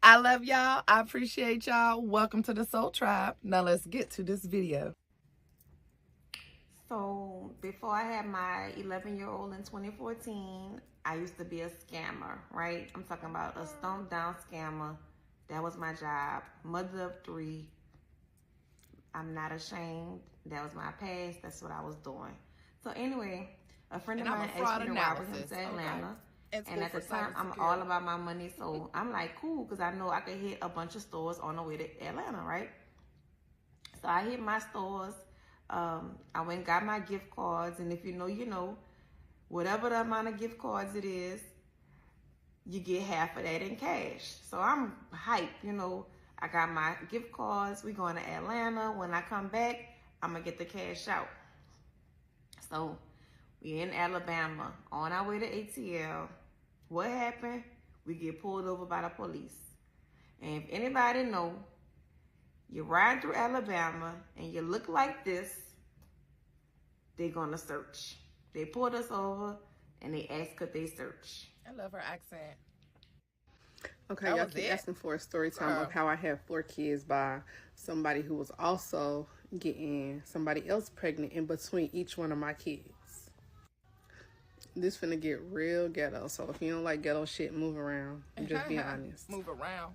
I love y'all. I appreciate y'all. Welcome to the Soul Tribe. Now let's get to this video. So before I had my 11-year-old in 2014, I used to be a scammer, right? I'm talking about a stumped down scammer. That was my job. Mother of 3. I'm not ashamed. That was my past. That's what I was doing. So anyway, a friend of mine asked me to ride with him to Atlanta. And at the time, I'm all about my money. So I'm like, cool, because I know I could hit a bunch of stores on the way to Atlanta, right? So I hit my stores. I went and got my gift cards. And if you know, you know, whatever the amount of gift cards it is, you get half of that in cash. So I'm hyped, you know. I got my gift cards. We going to Atlanta. When I come back, I'm going to get the cash out. So we in Alabama on our way to ATL. What happened? We get pulled over by the police. And if anybody know, you ride through Alabama and you look like this, they're going to search. They pulled us over and they asked could they search. I love her accent. Okay, y'all keep asking for a story time of how I had 4 kids by somebody who was also getting somebody else pregnant in between each one of my kids. This finna get real ghetto, so if you don't like ghetto shit, move around. I'm just being honest. Move around.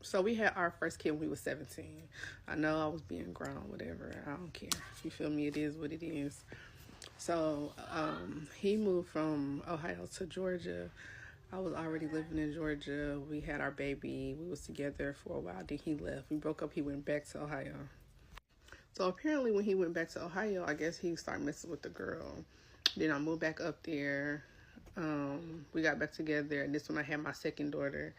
So we had our first kid when we was 17. I know I was being grown, whatever. I don't care. You feel me? It is what it is. So he moved from Ohio to Georgia. I was already living in Georgia. We had our baby. We was together for a while. Then he left. We broke up. He went back to Ohio. So apparently when he went back to Ohio, I guess he started messing with the girl. Then I moved back up there. We got back together, and this when I had my second daughter.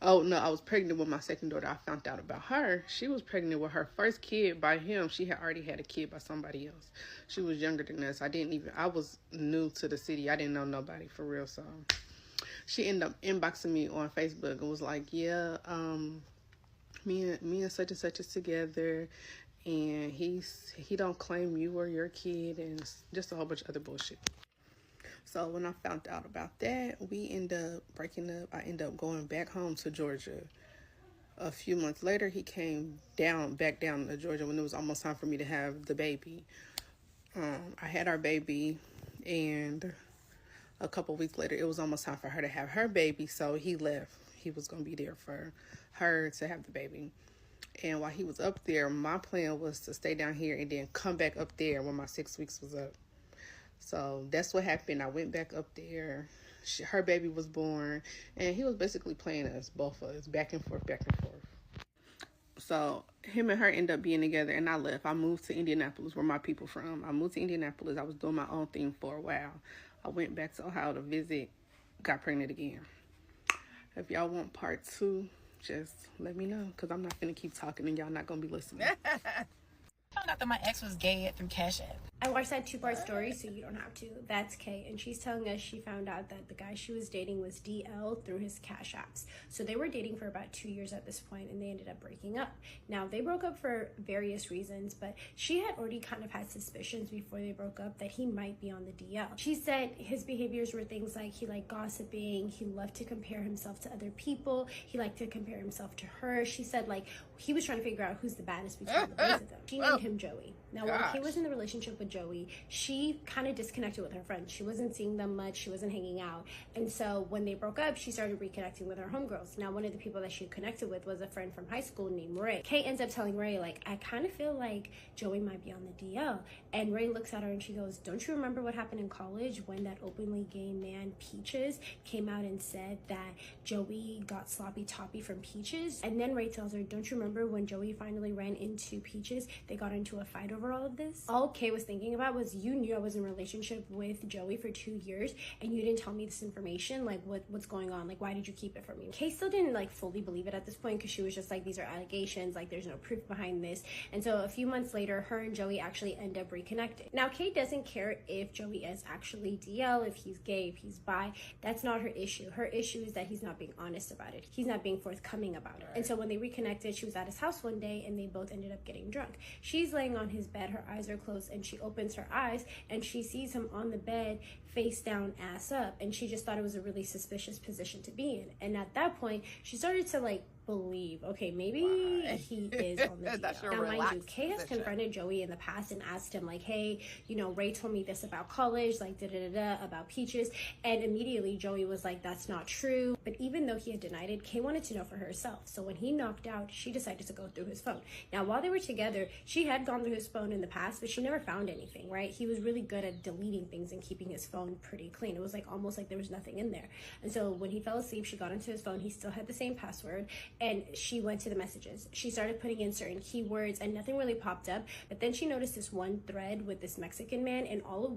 Oh no, I was pregnant with my second daughter. I found out about her. She was pregnant with her first kid by him. She had already had a kid by somebody else. She was younger than us. I was new to the city. I didn't know nobody for real. So she ended up inboxing me on Facebook and was like, yeah, me and such and such is together, and he don't claim you or your kid, and just a whole bunch of other bullshit. So when I found out about that, we ended up breaking up. I ended up going back home to Georgia. A few months later, he came back down to Georgia when it was almost time for me to have the baby. I had our baby, and a couple weeks later, it was almost time for her to have her baby. So he left. He was going to be there for her to have the baby. And while he was up there, my plan was to stay down here and then come back up there when my 6 weeks was up. So that's what happened. I went back up there. Her baby was born, and he was basically playing us, both of us, back and forth, back and forth. So him and her ended up being together, and I left. I moved to Indianapolis, where my people from. I moved to Indianapolis. I was doing my own thing for a while. I went back to Ohio to visit, got pregnant again. If y'all want part 2, just let me know, because I'm not going to keep talking, and y'all not going to be listening. I found out that my ex was gay through Cash App. I watched that 2-part story, so you don't have to. That's Kay, and she's telling us she found out that the guy she was dating was DL through his Cash Apps. So they were dating for about 2 years at this point, and they ended up breaking up. Now, they broke up for various reasons, but she had already kind of had suspicions before they broke up that he might be on the DL. She said his behaviors were things like he liked gossiping, he loved to compare himself to other people, he liked to compare himself to her. She said, like, he was trying to figure out who's the baddest between the both of them. She named him Joey. Now, while Kay was in the relationship with Joey, she kind of disconnected with her friends. She wasn't seeing them much. She wasn't hanging out. And so when they broke up, she started reconnecting with her homegirls. Now, one of the people that she connected with was a friend from high school named Ray. Kay ends up telling Ray, like, I kind of feel like Joey might be on the DL. And Ray looks at her and she goes, don't you remember what happened in college when that openly gay man, Peaches, came out and said that Joey got sloppy toppy from Peaches? And then Ray tells her, don't you remember when Joey finally ran into Peaches? They got into a fight over all of this. All Kay was thinking about was, you knew I was in a relationship with Joey for 2 years and you didn't tell me this information. Like, what's going on? Like, why did you keep it from me? Kay still didn't like fully believe it at this point, because she was just like, these are allegations, like there's no proof behind this. And so a few months later, her and Joey actually end up reconnecting. Now, Kay doesn't care if Joey is actually DL, if he's gay, if he's bi. That's not her issue. Her issue is that he's not being honest about it. He's not being forthcoming about it. And so when they reconnected, she was at his house one day and they both ended up getting drunk. She's laying on his bed, her eyes are closed, and she opens her eyes and she sees him on the bed, face down, ass up, and she just thought it was a really suspicious position to be in. And at that point, she started to like believe, okay, maybe he is on the deal. Now, mind you, Kay has confronted Joey in the past and asked him like, hey, you know, Ray told me this about college, like about Peaches, and immediately Joey was like, that's not true. But even though he had denied it, Kay wanted to know for herself. So when he knocked out, she decided to go through his phone. Now, while they were together, she had gone through his phone in the past, but she never found anything, right? He was really good at deleting things and keeping his phone pretty clean. It was like almost like there was nothing in there. And so when he fell asleep, she got into his phone. He still had the same password, and she went to the messages. She started putting in certain keywords and nothing really popped up. But then she noticed this one thread with this Mexican man, and all it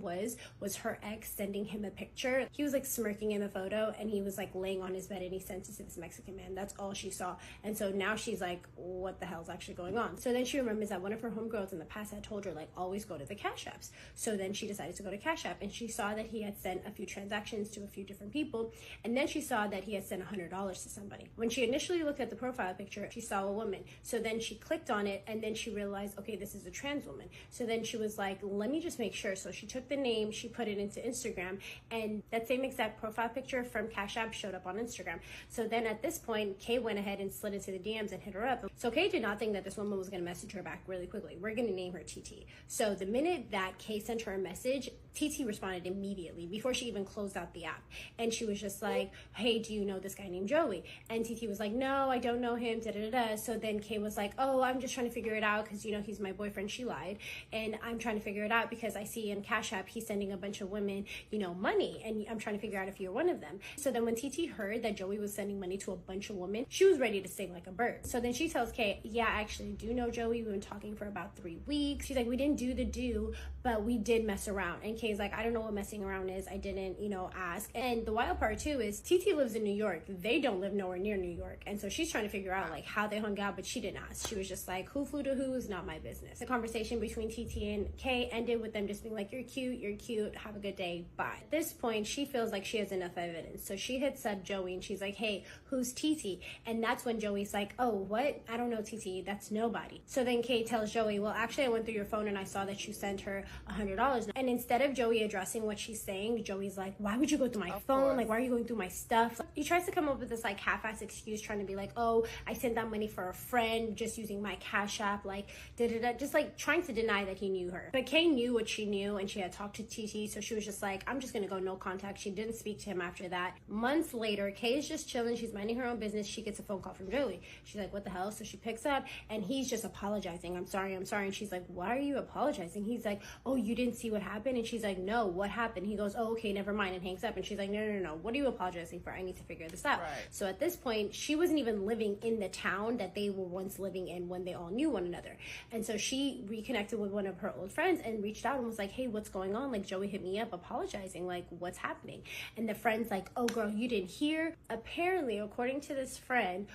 was her ex sending him a picture. He was like smirking in the photo, and he was like laying on his bed, and he sent it to this Mexican man. That's all she saw. And so now she's like, what the hell's actually going on? So then she remembers that one of her homegirls in the past had told her like, always go to the Cash Apps. So then she decided to go to Cash App, and she saw that he had sent a few transactions to a few different people, and then she saw that he had sent $100 to somebody. When she initially looked at the profile picture, she saw a woman. So then she clicked on it, and then she realized, okay, this is a trans woman. So then she was like, let me just make sure. So she took the name, she put it into Instagram, and that same exact profile picture from Cash App showed up on Instagram. So then at this point, Kay went ahead and slid into the DMs and hit her up. So Kay did not think that this woman was going to message her back really quickly. We're going to name her TT. So the minute that Kay sent her a message, TT responded immediately before she even closed out the app. And she was just like, hey, do you know this guy named Joey? And TT was like, no, I don't know him, da-da-da-da. So then Kay was like, oh, I'm just trying to figure it out because, you know, he's my boyfriend. She lied. And I'm trying to figure it out because I see in Cash App, he's sending a bunch of women, you know, money. And I'm trying to figure out if you're one of them. So then when TT heard that Joey was sending money to a bunch of women, she was ready to sing like a bird. So then she tells Kay, yeah, I actually do know Joey. We've been talking for about 3 weeks. She's like, we didn't do, but we did mess around. And Kay's like, I don't know what messing around is. I didn't, you know, ask. And the wild part too is TT lives in New York. They don't live nowhere near New York. And so she's trying to figure out like how they hung out, but she didn't ask. She was just like, who flew to who is not my business. The conversation between TT and Kay ended with them just being like, you're cute, have a good day, bye. At this point, she feels like she has enough evidence. So she hits up Joey and she's like, hey, who's TT? And that's when Joey's like, oh, what? I don't know TT, that's nobody. So then Kay tells Joey, well, actually I went through your phone and I saw that you sent her $100. And instead of Joey addressing what she's saying, Joey's like, why would you go through my phone? Like, why are you going through my stuff? He tries to come up with this like half-ass excuse, trying to be like, oh, I sent that money for a friend, just using my Cash App, like da-da-da, just like trying to deny that he knew her. But Kay knew what she knew, and she had talked to TT, so she was just like, I'm just gonna go no contact. She didn't speak to him after that. Months later, Kay is just chilling, she's minding her own business. She gets a phone call from Joey. She's like, what the hell? So she picks up, and he's just apologizing. I'm sorry. And she's like, why are you apologizing? He's like, oh, you didn't see what happened? And she's like, no, what happened? He goes, oh, okay, never mind, and hangs up. And she's like, no, what are you apologizing for? I need to figure this out. Right. So at this point, she wasn't even living in the town that they were once living in when they all knew one another. And so she reconnected with one of her old friends and reached out and was like, hey, what's going on? Like, Joey hit me up apologizing, like, what's happening? And the friend's like, oh girl, you didn't hear? Apparently, according to this friend,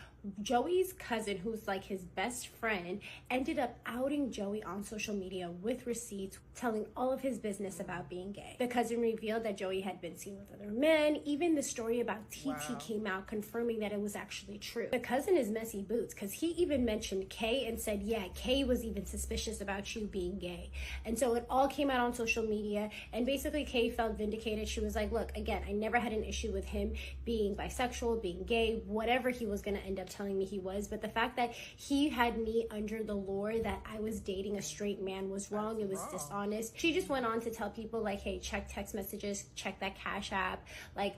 Joey's cousin, who's like his best friend, ended up outing Joey on social media with receipts, telling all of his business about being gay. The cousin revealed that Joey had been seen with other men. Even the story about TT came out, confirming that it was actually true. The cousin is messy boots, because he even mentioned Kay and said, yeah, Kay was even suspicious about you being gay. And so it all came out on social media, and basically Kay felt vindicated. She was like, look, again, I never had an issue with him being bisexual, being gay, whatever he was going to end up telling me he was, but the fact that he had me under the lure that I was dating a straight man was wrong. It was dishonest. She just went on to tell people like, hey, check text messages, check that Cash App, like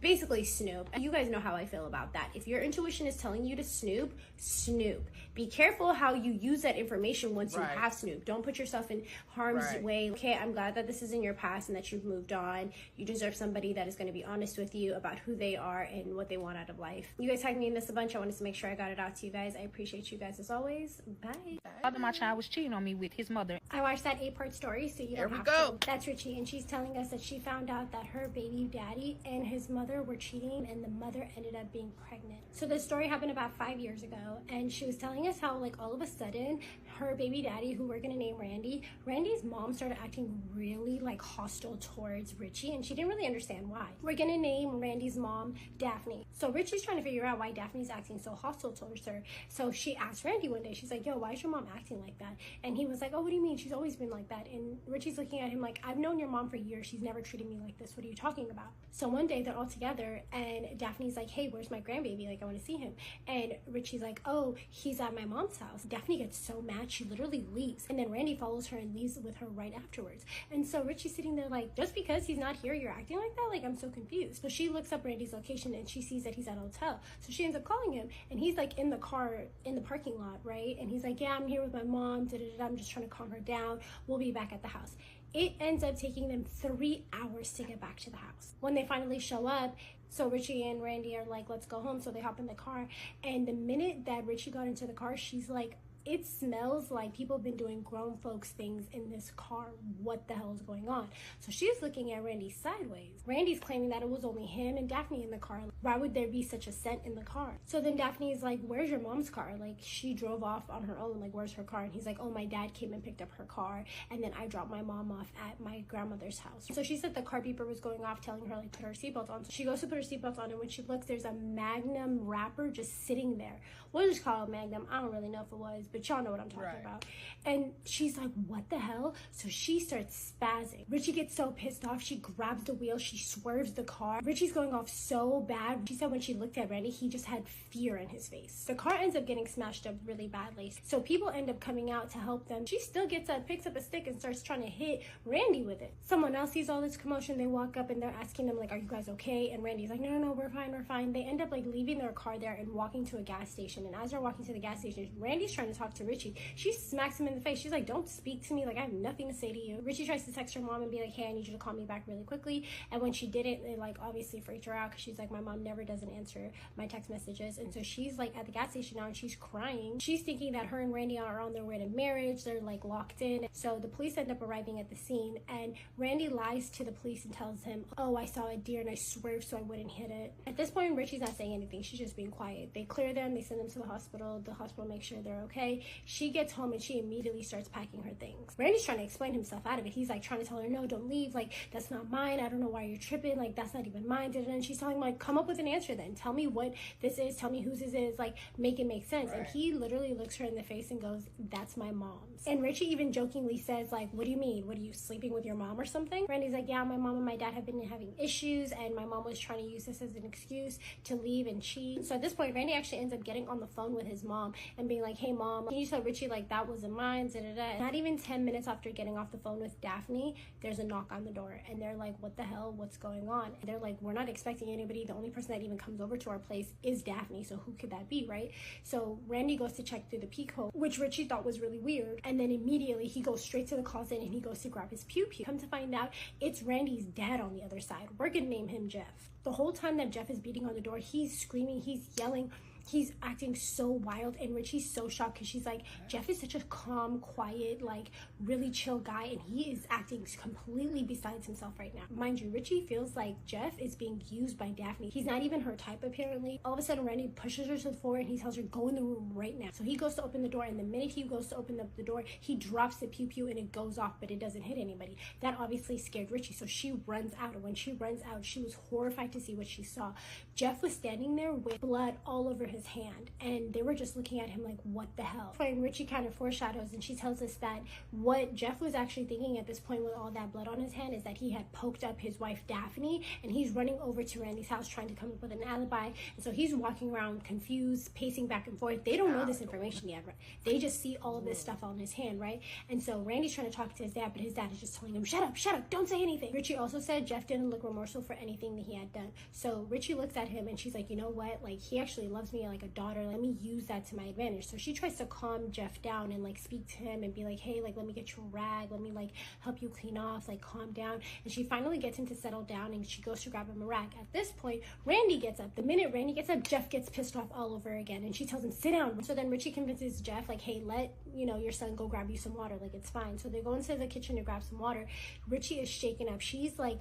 basically snoop. You guys know how I feel about that. If your intuition is telling you to snoop, snoop. Be careful how you use that information once you have snoop. Don't put yourself in harm's way. Okay, I'm glad that this is in your past and that you've moved on. You deserve somebody that is going to be honest with you about who they are and what they want out of life. You guys tagged me in this a bunch. I wanted to make sure I got it out to you guys. I appreciate you guys as always. Bye. Father, my child was cheating on me with his mother. I watched that 8-part story, so you don't have to. That's Richie, and she's telling us that she found out that her baby daddy and his mother were cheating, and the mother ended up being pregnant. So this story happened about 5 years ago, and she was telling us how like all of a sudden her baby daddy, who we're gonna name Randy, Randy's mom started acting really like hostile towards Richie, and she didn't really understand why. We're gonna name Randy's mom Daphne. So Richie's trying to figure out why Daphne's acting so hostile towards her. So she asked Randy one day, she's like, yo, why is your mom acting like that? And he was like, oh, what do you mean? She's always been like that. And Richie's looking at him like, I've known your mom for years. She's never treated me like this. What are you talking about? So one day they're all together and Daphne's like, hey, where's my grandbaby? Like, I want to see him. And Richie's like, oh, he's at my mom's house. Daphne gets so mad, she literally leaves. And then Randy follows her and leaves with her right afterwards. And so Richie's sitting there like, just because he's not here, you're acting like that? Like, I'm so confused. So she looks up Randy's location and she sees that he's at a hotel. So she ends up calling him and he's like in the car, in the parking lot, right? And he's like, yeah, I'm here with my mom. I'm just trying to calm her down. We'll be back at the house. It ends up taking them 3 hours to get back to the house. When they finally show up, so Richie and Randy are like, let's go home. So they hop in the car. And the minute that Richie got into the car, she's like, it smells like people have been doing grown folks things in this car. What the hell is going on? So she's looking at Randy sideways. Randy's claiming that it was only him and Daphne in the car. Why would there be such a scent in the car? So then Daphne's like, where's your mom's car? Like, she drove off on her own. Like, where's her car? And he's like, oh, my dad came and picked up her car. And then I dropped my mom off at my grandmother's house. So she said the car beeper was going off, telling her, like, put her seatbelt on. So she goes to put her seatbelt on. And when she looks, there's a Magnum wrapper just sitting there. We'll just call it Magnum. I don't really know if it was, but y'all know what I'm talking about. And she's like, what the hell? So she starts spazzing. Richie gets so pissed off, she grabs the wheel, she swerves the car. Richie's going off so bad. She said when she looked at Randy, he just had fear in his face. The car ends up getting smashed up really badly. So people end up coming out to help them. She still gets up, picks up a stick and starts trying to hit Randy with it. Someone else sees all this commotion. They walk up and they're asking them like, are you guys okay? And Randy's like, no, we're fine, we're fine. They end up like leaving their car there and walking to a gas station. And as they're walking to the gas station, Randy's trying to talk to Richie. She smacks him in the face. She's like, don't speak to me. Like, I have nothing to say to you. Richie tries to text her mom and be like, hey, I need you to call me back really quickly. And when she didn't, it like obviously freaked her out because she's like, my mom never doesn't answer my text messages. And so she's like at the gas station now and she's crying. She's thinking that her and Randy are on their way to marriage. They're like locked in. So the police end up arriving at the scene and Randy lies to the police and tells him, oh, I saw a deer and I swerved so I wouldn't hit it. At this point, Richie's not saying anything. She's just being quiet. They clear them. They send them to the hospital. The hospital makes sure they're okay. She gets home and she immediately starts packing her things. Randy's trying to explain himself out of it. He's like trying to tell her, no, don't leave. Like, that's not mine. I don't know why you're tripping. Like, that's not even mine. And she's telling him, like, come up with an answer then. Tell me what this is. Tell me whose this is. Like, make it make sense. Right. And he literally looks her in the face and goes, that's my mom's. And Richie even jokingly says, like, what do you mean? What, are you sleeping with your mom or something? Randy's like, yeah, my mom and my dad have been having issues and my mom was trying to use this as an excuse to leave and cheat. So at this point, Randy actually ends up getting on the phone with his mom and being like, hey mom, can you tell Richie like that wasn't mine? Not even 10 minutes after getting off the phone with Daphne, there's a knock on the door and they're like, what the hell, what's going on? And they're like, we're not expecting anybody. The only person that even comes over to our place is Daphne, so who could that be, right? So Randy goes to check through the peephole, which Richie thought was really weird, and then immediately he goes straight to the closet and he goes to grab his pew-pew. Come to find out, it's Randy's dad on the other side. We're gonna name him Jeff. The whole time that Jeff is beating on the door, he's screaming, he's yelling, he's acting so wild, and Richie's so shocked because she's like, Jeff is such a calm, quiet, like really chill guy, and he is acting completely besides himself right now. Mind you, Richie feels like Jeff is being used by Daphne. He's not even her type apparently. All of a sudden Randy pushes her to the floor and he tells her, go in the room right now. So he goes to open the door, and the minute he goes to open up the door, he drops the pew-pew and it goes off, but it doesn't hit anybody. That obviously scared Richie, so she runs out, and when she runs out, she was horrified to see what she saw. Jeff was standing there with blood all over his hand, and they were just looking at him like, what the hell? And Richie kind of foreshadows, and she tells us that what Jeff was actually thinking at this point with all that blood on his hand is that he had poked up his wife Daphne, and he's running over to Randy's house trying to come up with an alibi. And so he's walking around confused, pacing back and forth. They don't know this information yet, right? They just see all of this stuff on his hand, right? And so Randy's trying to talk to his dad, but his dad is just telling him, shut up, don't say anything. Richie also said Jeff didn't look remorseful for anything that he had done. So Richie looks at him and she's like, you know what, like, he actually loves me like a daughter. Let me use that to my advantage. So she tries to calm Jeff down and like speak to him and be like, hey, like, let me get you a rag, let me like help you clean off, like calm down. And she finally gets him to settle down, and she goes to grab him a rag. At this point, Randy gets up. The minute Randy gets up, Jeff gets pissed off all over again, and she tells him, sit down. So then Richie convinces Jeff, like, hey, let, you know, your son go grab you some water, like, it's fine. So they go into the kitchen to grab some water. Richie is shaken up. She's like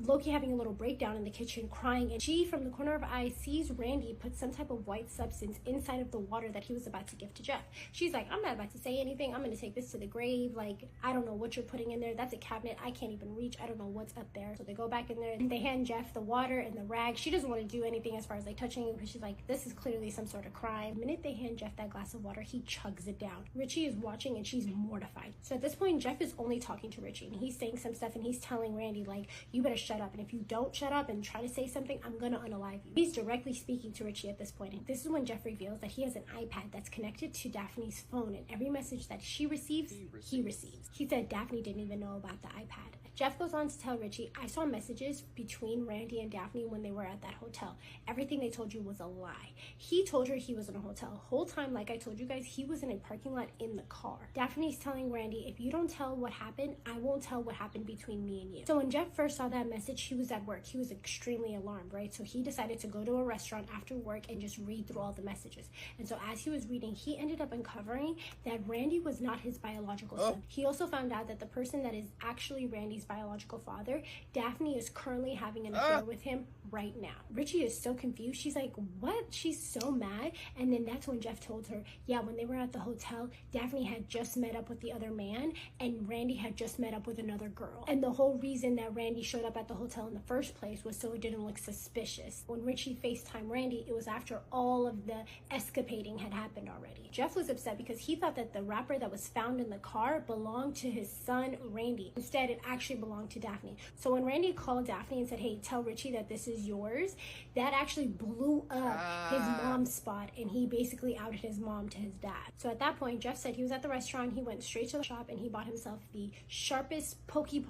Loki having a little breakdown in the kitchen, crying, and she, from the corner of her eye, sees Randy put some type of white substance inside of the water that he was about to give to Jeff. She's like, I'm not about to say anything. I'm going to take this to the grave. Like, I don't know what you're putting in there. That's a cabinet I can't even reach. I don't know what's up there. So they go back in there and they hand Jeff the water and the rag. She doesn't want to do anything as far as like touching it because she's like, this is clearly some sort of crime. The minute they hand Jeff that glass of water, he chugs it down. Richie is watching and she's mortified. So at this point, Jeff is only talking to Richie and he's saying some stuff and he's telling Randy, like, you better shut up. And if you don't shut up and try to say something, I'm gonna unalive you. He's directly speaking to Richie at this point. And this is when Jeff reveals that he has an iPad that's connected to Daphne's phone, and every message that she receives, he receives. He said Daphne didn't even know about the iPad. Jeff goes on to tell Richie, I saw messages between Randy and Daphne when they were at that hotel. Everything they told you was a lie. He told her he was in a hotel. Whole time, like I told you guys, he was in a parking lot in the car. Daphne's telling Randy, if you don't tell what happened, I won't tell what happened between me and you. So when Jeff first saw that message, he was at work. He was extremely alarmed, right? So he decided to go to a restaurant after work and just read through all the messages. And so as he was reading, he ended up uncovering that Randy was not his biological son. He also found out that the person that is actually Randy's biological father, Daphne, is currently having an affair with him right now. Richie is so confused. She's like, what? She's so mad. And then that's when Jeff told her, yeah, when they were at the hotel, Daphne had just met up with the other man and Randy had just met up with another girl. And the whole reason that Randy showed up at the hotel in the first place was so it didn't look suspicious. When Richie FaceTimed Randy, it was after all of the escapading had happened already. Jeff was upset because he thought that the wrapper that was found in the car belonged to his son, Randy. Instead, it actually belonged to Daphne. So when Randy called Daphne and said, hey, tell Richie that this is yours, that actually blew up his mom's spot, and he basically outed his mom to his dad. So at that point, Jeff said he was at the restaurant, he went straight to the shop and he bought himself the sharpest pokey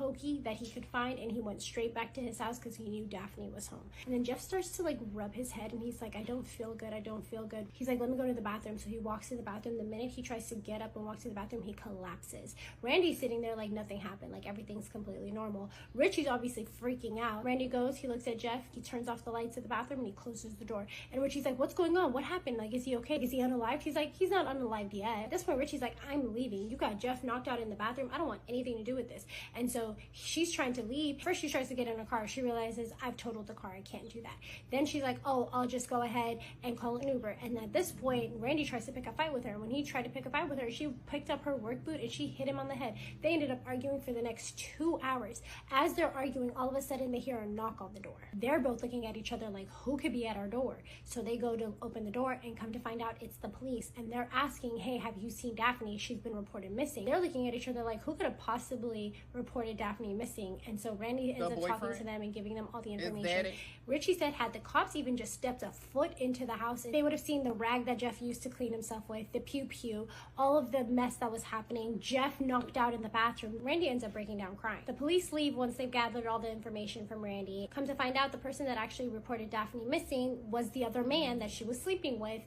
that he could find, and he went straight back to his house because he knew Daphne was home. And then Jeff starts to like rub his head and he's like, I don't feel good. He's like, let me go to the bathroom. So he walks to the bathroom. The minute he tries to get up and walk to the bathroom, he collapses. Randy's sitting there like nothing happened, like everything's completely normal. Richie's obviously freaking out. Randy goes, he looks at Jeff, he turns off the lights of the bathroom and he closes the door. And Richie's like, what's going on? What happened? Like, is he okay? Is he unalived? He's like, he's not unalived yet. At this point, Richie's like, I'm leaving. You got Jeff knocked out in the bathroom. I don't want anything to do with this. And so she's trying to leave. First, she tries to get in her car. She realizes, I've totaled the car. I can't do that. Then she's like, oh, I'll just go ahead and call an Uber. And at this point, Randy tries to pick a fight with her. When he tried to pick a fight with her, she picked up her work boot and she hit him on the head. They ended up arguing for the next 2 hours. As they're arguing, all of a sudden they hear a knock on the door. They're both looking at each other like, who could be at our door? So they go to open the door and come to find out it's the police. And they're asking, hey, have you seen Daphne? She's been reported missing. They're looking at each other like, who could have possibly reported Daphne missing? And so Randy ends up talking to them and giving them all the information. Richie said had the cops even just stepped a foot into the house, they would have seen the rag that Jeff used to clean himself with, the pew, all of the mess that was happening. Jeff knocked out in the bathroom. Randy ends up breaking down crying. The police leave once they've gathered all the information from Randy. Come to find out, the person that actually reported Daphne missing was the other man that she was sleeping with,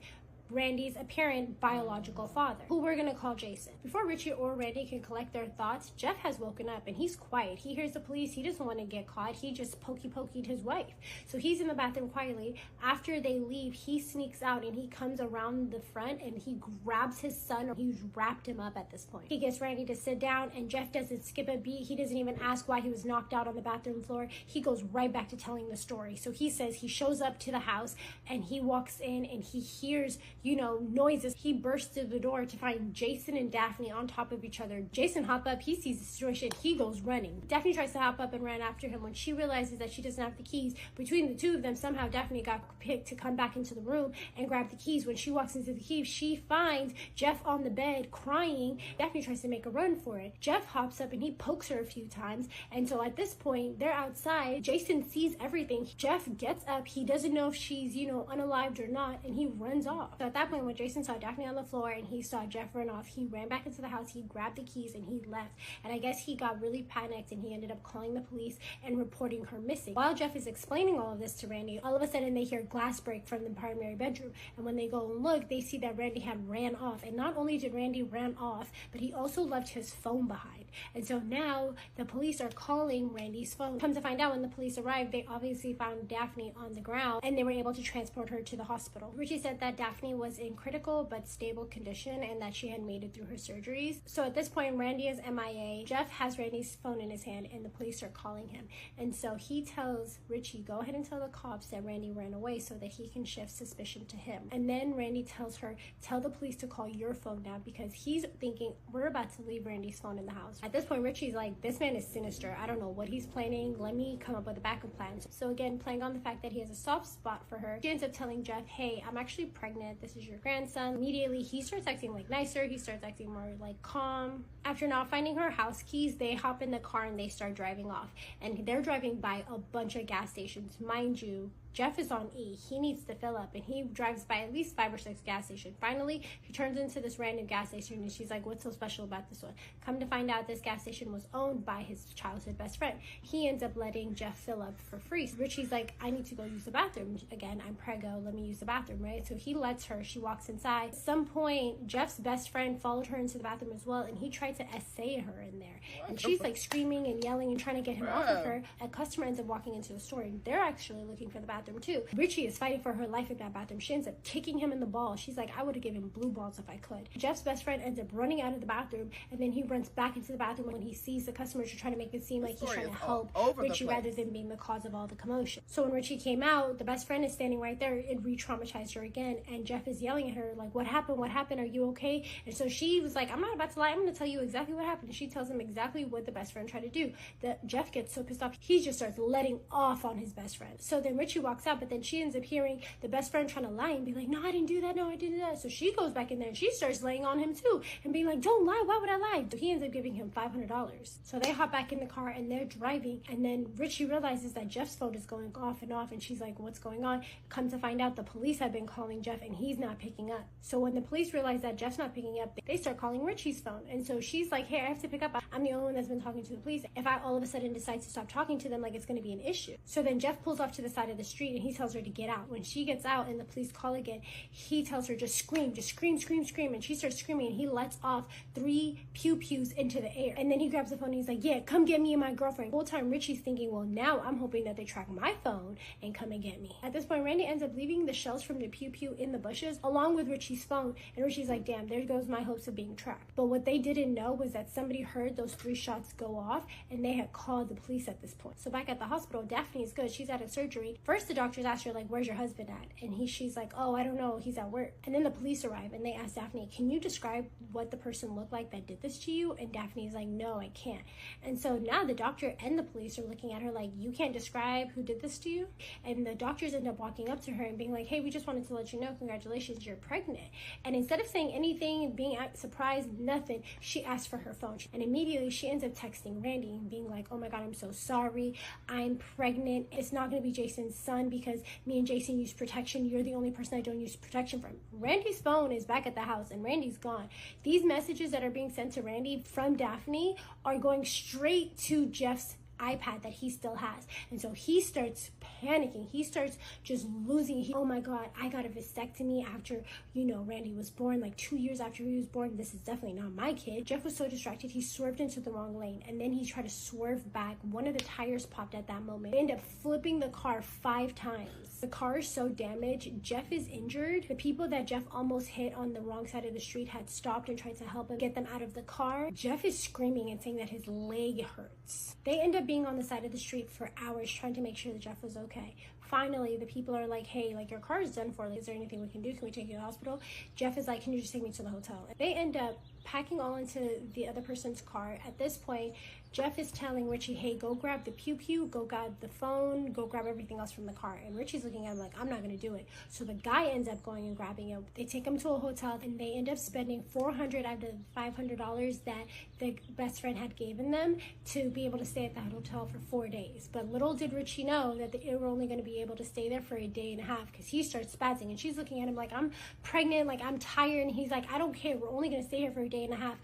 Randy's apparent biological father, who we're gonna call Jason. Before Richie or Randy can collect their thoughts, Jeff has woken up and he's quiet. He hears the police. He doesn't want to get caught. He just pokeyed his wife. So he's in the bathroom quietly. After they leave, he sneaks out and he comes around the front and he grabs his son. He's wrapped him up at this point. He gets Randy to sit down and Jeff doesn't skip a beat. He doesn't even ask why he was knocked out on the bathroom floor. He goes right back to telling the story. So he says he shows up to the house and he walks in and he hears, noises. He bursts through the door to find Jason and Daphne on top of each other. Jason hops up, he sees the situation, he goes running. Daphne tries to hop up and run after him. When she realizes that she doesn't have the keys, between the two of them, somehow Daphne got picked to come back into the room and grab the keys. When she walks into the keys, she finds Jeff on the bed crying. Daphne tries to make a run for it. Jeff hops up and he pokes her a few times. And so at this point, they're outside. Jason sees everything. Jeff gets up. He doesn't know if she's, unalived or not, and he runs off. So at that point, when Jason saw Daphne on the floor and he saw Jeff run off, he ran back into the house, he grabbed the keys and he left. And I guess he got really panicked and he ended up calling the police and reporting her missing. While Jeff is explaining all of this to Randy, all of a sudden they hear glass break from the primary bedroom. And when they go and look, they see that Randy had ran off. And not only did Randy ran off, but he also left his phone behind. And so now the police are calling Randy's phone. Come to find out, when the police arrived, they obviously found Daphne on the ground and they were able to transport her to the hospital. Richie said that Daphne was in critical but stable condition and that she had made it through her surgeries. So at this point, Randy is MIA. Jeff has Randy's phone in his hand and the police are calling him. And so he tells Richie, go ahead and tell the cops that Randy ran away so that he can shift suspicion to him. And then Randy tells her, tell the police to call your phone now, because he's thinking we're about to leave Randy's phone in the house. At this point, Richie's like, this man is sinister. I don't know what he's planning. Let me come up with a backup plan. So again, playing on the fact that he has a soft spot for her, she ends up telling Jeff, hey, I'm actually pregnant. This is your grandson. Immediately, he starts acting like nicer. He starts acting more like calm. After not finding her house keys, they hop in the car and they start driving off. And they're driving by a bunch of gas stations. Mind you, Jeff is on E. He needs to fill up, and he drives by at least 5 or 6 gas stations. Finally, he turns into this random gas station, and she's like, what's so special about this one? Come to find out, this gas station was owned by his childhood best friend. He ends up letting Jeff fill up for free. Richie's like, I need to go use the bathroom. Again, I'm preggo. Let me use the bathroom, right? So he lets her. She walks inside. At some point, Jeff's best friend followed her into the bathroom as well, and he tried to essay her in there. And she's like screaming and yelling and trying to get him off of her. A customer ends up walking into the store, and they're actually looking for the bathroom too. Richie is fighting for her life in that bathroom. She ends up kicking him in the balls. She's like, I would have given blue balls if I could. Jeff's best friend ends up running out of the bathroom, and then he runs back into the bathroom when he sees the customers are trying to make it seem like he's trying to help Richie rather than being the cause of all the commotion. So when Richie came out, the best friend is standing right there. It re-traumatized her again, and Jeff is yelling at her like, what happened? What happened? Are you okay? And so she was like, I'm not about to lie. I'm going to tell you exactly what happened. And she tells him exactly what the best friend tried to do. That Jeff gets so pissed off, he just starts letting off on his best friend. So then Richie walks out, but then she ends up hearing the best friend trying to lie and be like, no, I didn't do that. No, I didn't do that. So she goes back in there and she starts laying on him too and being like, don't lie. Why would I lie? So he ends up giving him $500. So they hop back in the car and they're driving. And then Richie realizes that Jeff's phone is going off and off. And she's like, what's going on? Come to find out, the police have been calling Jeff and he's not picking up. So when the police realize that Jeff's not picking up, they start calling Richie's phone. And so she's like, hey, I have to pick up. I'm the only one that's been talking to the police. If I all of a sudden decide to stop talking to them, like, it's going to be an issue. So then Jeff pulls off to the side of the street and he tells her to get out. When she gets out and the police call again, he tells her just scream, scream. And she starts screaming and he lets off 3 pew-pews into the air. And then he grabs the phone and he's like, yeah, come get me and my girlfriend. The whole time Richie's thinking, well, now I'm hoping that they track my phone and come and get me. At this point, Randy ends up leaving the shells from the pew-pew in the bushes along with Richie's phone. And Richie's like, damn, there goes my hopes of being tracked. But what they didn't know was that somebody heard those 3 shots go off and they had called the police at this point. So back at the hospital, Daphne is good. She's out of surgery. First, the doctors asked her, like, where's your husband at? And she's like, oh, I don't know. He's at work. And then the police arrive and they ask Daphne, can you describe what the person looked like that did this to you? And Daphne's like, no, I can't. And so now the doctor and the police are looking at her like, you can't describe who did this to you? And the doctors end up walking up to her and being like, hey, we just wanted to let you know, congratulations, you're pregnant. And instead of saying anything, being surprised, nothing, she asked for her phone. And immediately she ends up texting Randy and being like, oh my God, I'm so sorry. I'm pregnant. It's not going to be Jason's son because me and Jason use protection. You're the only person I don't use protection from. Randy's phone is back at the house and Randy's gone. These messages that are being sent to Randy from Daphne are going straight to Jeff's iPad that he still has. And so he starts panicking. He starts just losing. Oh my God, I got a vasectomy after, Randy was born, like 2 years after he was born. This is definitely not my kid. Jeff was so distracted, he swerved into the wrong lane. And then he tried to swerve back. One of the tires popped at that moment. They end up flipping the car 5 times. The car is so damaged. Jeff is injured. The people that Jeff almost hit on the wrong side of the street had stopped and tried to help him get them out of the car. Jeff is screaming and saying that his leg hurts. They end up being on the side of the street for hours trying to make sure that Jeff was okay. Finally, the people are like, hey, like, your car is done for. Like, is there anything we can do? Can we take you to the hospital? Jeff is like, can you just take me to the hotel? They end up packing all into the other person's car. At this point, Jeff is telling Richie, hey, go grab the pew-pew, go grab the phone, go grab everything else from the car. And Richie's looking at him like, I'm not going to do it. So the guy ends up going and grabbing it. They take him to a hotel and they end up spending $400 out of $500 that the best friend had given them to be able to stay at that hotel for 4 days. But little did Richie know that they were only going to be able to stay there for a day and a half because he starts spazzing. And she's looking at him like, I'm pregnant, like, I'm tired. And he's like, I don't care. We're only going to stay here for a day and a half.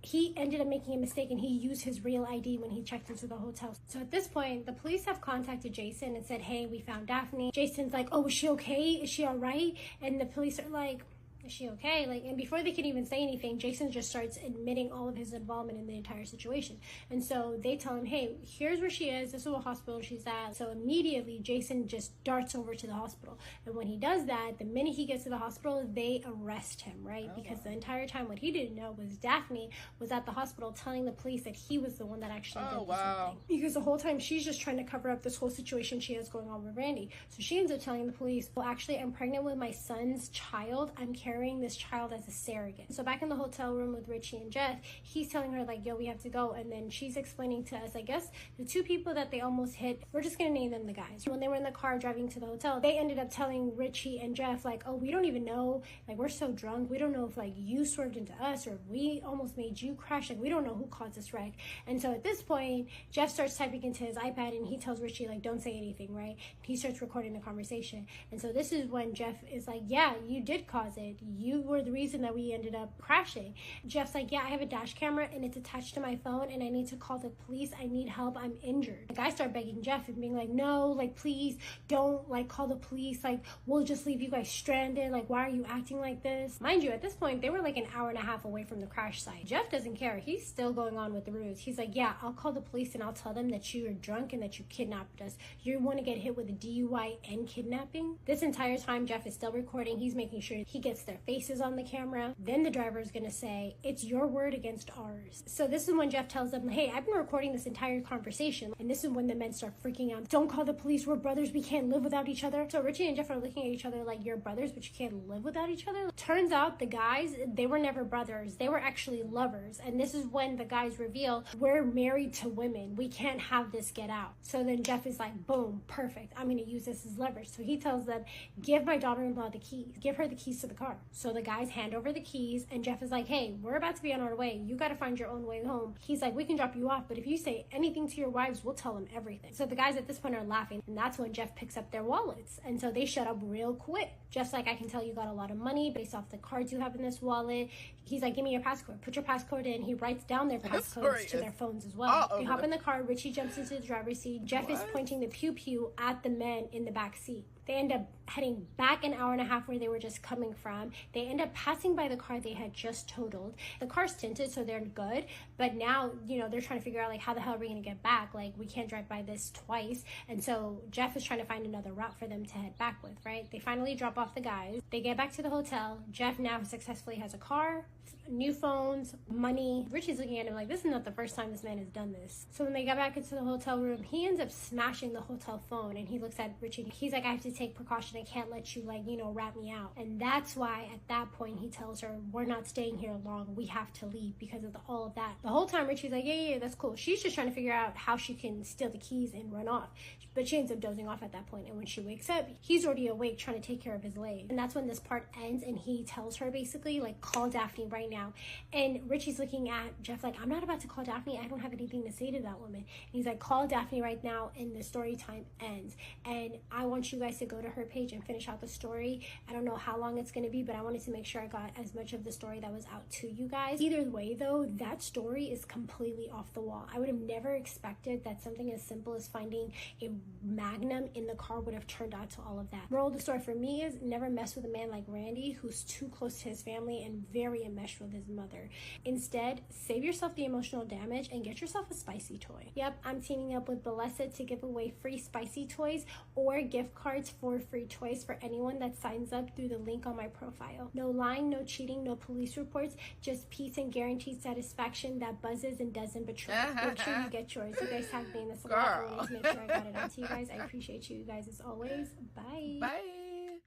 He ended up making a mistake and he used his real ID when he checked into the hotel. So at this point, the police have contacted Jason and said, hey, we found Daphne. Jason's like, oh, is she okay? Is she all right? And the police are like, is she okay? Like, and before they can even say anything, Jason just starts admitting all of his involvement in the entire situation. And so they tell him, hey, here's where she is. This is what hospital she's at. So immediately Jason just darts over to the hospital. And when he does that, the minute he gets to the hospital, they arrest him, right? Because the entire time what he didn't know was Daphne was at the hospital telling the police that he was the one that actually did this whole thing. Because the whole time she's just trying to cover up this whole situation she has going on with Randy. So she ends up telling the police, well, actually, I'm pregnant with my son's child. I'm carrying this child as a surrogate. So back in the hotel room with Richie and Jeff, he's telling her, like, yo, we have to go. And then she's explaining to us, I guess, the two people that they almost hit, we're just going to name them the guys. When they were in the car driving to the hotel, they ended up telling Richie and Jeff, like, oh, we don't even know. Like, we're so drunk. We don't know if, like, you swerved into us or if we almost made you crash. Like, we don't know who caused this wreck. And so at this point, Jeff starts typing into his iPad and he tells Richie, like, don't say anything, right? He starts recording the conversation. And so this is when Jeff is like, yeah, you did cause it. You were the reason that we ended up crashing. Jeff's like, yeah, I have a dash camera and it's attached to my phone and I need to call the police. I need help. I'm injured. The guy started begging Jeff and being like, no, like, please don't, like, call the police. Like, we'll just leave you guys stranded. Like, why are you acting like this? Mind you, at this point, they were like an hour and a half away from the crash site. Jeff doesn't care. He's still going on with the ruse. He's like, yeah, I'll call the police and I'll tell them that you were drunk and that you kidnapped us. You want to get hit with a DUI and kidnapping? This entire time, Jeff is still recording. He's making sure he gets their faces on the camera. Then the driver is going to say, it's your word against ours. So this is when Jeff tells them, hey, I've been recording this entire conversation. And this is when the men start freaking out. Don't call the police. We're brothers. We can't live without each other. So Richie and Jeff are looking at each other like, you're brothers, but you can't live without each other. Turns out the guys, they were never brothers. They were actually lovers. And this is when the guys reveal, we're married to women. We can't have this get out. So then Jeff is like, boom, perfect. I'm going to use this as leverage. So he tells them, give my daughter-in-law the keys. Give her the keys to the car. So the guys hand over the keys and Jeff is like, hey, we're about to be on our way. You got to find your own way home. He's like, we can drop you off, but if you say anything to your wives, we'll tell them everything. So the guys at this point are laughing, and that's when Jeff picks up their wallets. And so they shut up real quick. Jeff's like, I can tell you got a lot of money based off the cards you have in this wallet. He's like, give me your passcode. Put your passcode in. He writes down their passcodes to their phones as well. They hop in the car. Richie jumps into the driver's seat. Jeff is pointing the pew-pew at the men in the back seat. They end up heading back an hour and a half where they were just coming from. They end up passing by the car they had just totaled. The car's tinted, so they're good. But now, you know, they're trying to figure out, like, how the hell are we going to get back? Like, we can't drive by this twice. And so Jeff is trying to find another route for them to head back with, right? They finally drop off the guys. They get back to the hotel. Jeff now successfully has a car, new phones, money. Richie's looking at him like, this is not the first time this man has done this. So when they got back into the hotel room, he ends up smashing the hotel phone, and he looks at Richie. He's like, I have to take precaution. I can't let you, like, you know, rat me out. And that's why at that point he tells her, we're not staying here long. We have to leave because of all of that. The whole time Richie's like, yeah, that's cool. She's just trying to figure out how she can steal the keys and run off. But she ends up dozing off at that point. And when she wakes up, he's already awake trying to take care of his leg. And that's when this part ends, and he tells her basically, like, call Daphne right now. And Richie's looking at Jeff like, I'm not about to call Daphne. I don't have anything to say to that woman. And he's like, call Daphne right now, and the story time ends. And I want you guys to go to her page and finish out the story. I don't know how long it's going to be, but I wanted to make sure I got as much of the story that was out to you guys. Either way, though, that story is completely off the wall. I would have never expected that something as simple as finding a magnum in the car would have turned out to all of that. Moral of the story for me is never mess with a man like Randy, who's too close to his family and very enmeshed with his mother. Instead, save yourself the emotional damage and get yourself a spicy toy. Yep, I'm teaming up with Blessed to give away free spicy toys or gift cards for free toys for anyone that signs up through the link on my profile. No lying, no cheating, no police reports, just peace and guaranteed satisfaction that buzzes and doesn't betray. Make sure you get yours. You guys tag me in this a lot. I wanted to make sure I got it out to you guys. I appreciate you guys as always. Bye. Bye.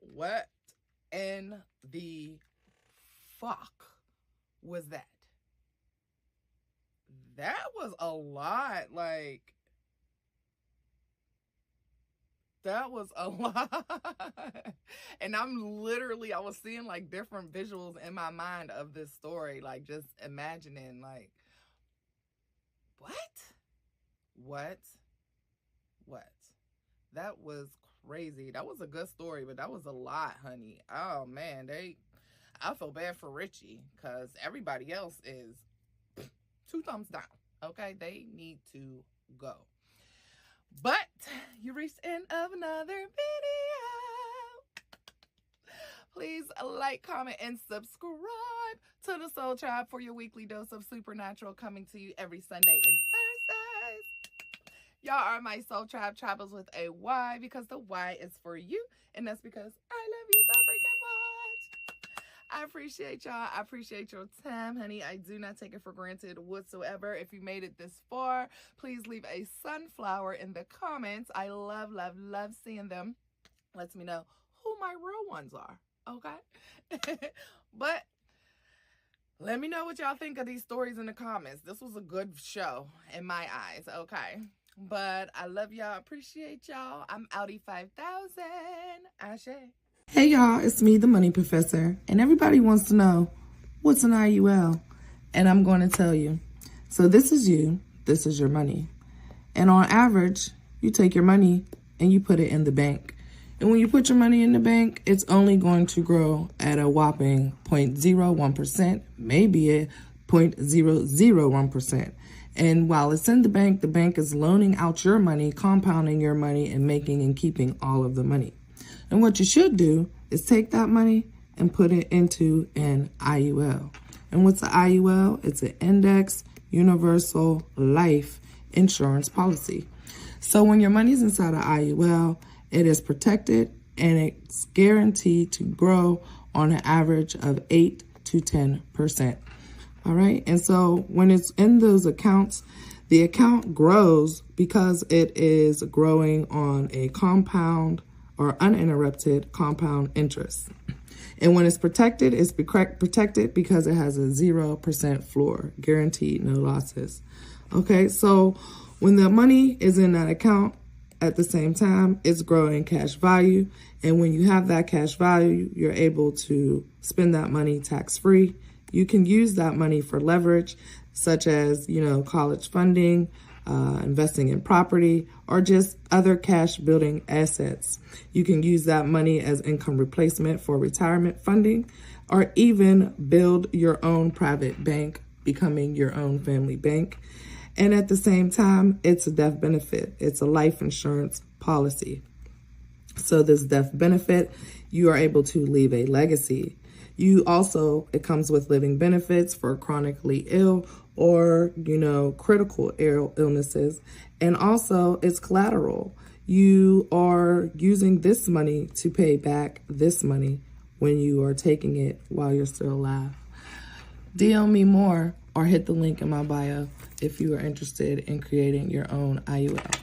What in the fuck was that? That was a lot. Like, that was a lot. And I was seeing, like, different visuals in my mind of this story. Like, just imagining, like, what? That was crazy. That was a good story, but that was a lot, honey. Oh, man. I feel bad for Richie, because everybody else is 2 thumbs down. Okay? They need to go. But you reached the end of another video. Please like, comment, and subscribe to the Soul Tribe for your weekly dose of supernatural, coming to you every Sunday and Thursdays. Y'all are my Soul Tribe Tribals with a Y, because the Y is for you, and that's because I love you so freaking much. I appreciate y'all. I appreciate your time, honey. I do not take it for granted whatsoever. If you made it this far, please leave a sunflower in the comments. I love, love, love seeing them. Lets me know who my real ones are, okay? But let me know what y'all think of these stories in the comments. This was a good show in my eyes, okay? But I love y'all. Appreciate y'all. I'm outie 5,000. Ashe. Hey y'all, it's me, the Money Professor, and everybody wants to know, what's an IUL? And I'm going to tell you. So this is you, this is your money. And on average, you take your money and you put it in the bank. And when you put your money in the bank, it's only going to grow at a whopping 0.01%, maybe a 0.001%. And while it's in the bank is loaning out your money, compounding your money, and making and keeping all of the money. And what you should do is take that money and put it into an IUL. And what's an IUL? It's an Index Universal Life Insurance Policy. So when your money's inside an IUL, it is protected and it's guaranteed to grow on an average of 8 to 10%. All right. And so when it's in those accounts, the account grows because it is growing on a compound or uninterrupted compound interest. And when it's protected protected because it has a 0% floor, guaranteed, no losses. Okay, so when the money is in that account, at the same time, it's growing cash value. And when you have that cash value, you're able to spend that money tax-free. You can use that money for leverage, such as, college funding, investing in property, or just other cash building assets. You can use that money as income replacement for retirement funding, or even build your own private bank, becoming your own family bank. And at the same time, it's a death benefit. It's a life insurance policy. So this death benefit, you are able to leave a legacy. It comes with living benefits for chronically ill or, critical illnesses. And also it's collateral. You are using this money to pay back this money when you are taking it while you're still alive. DM me more or hit the link in my bio if you are interested in creating your own IUL.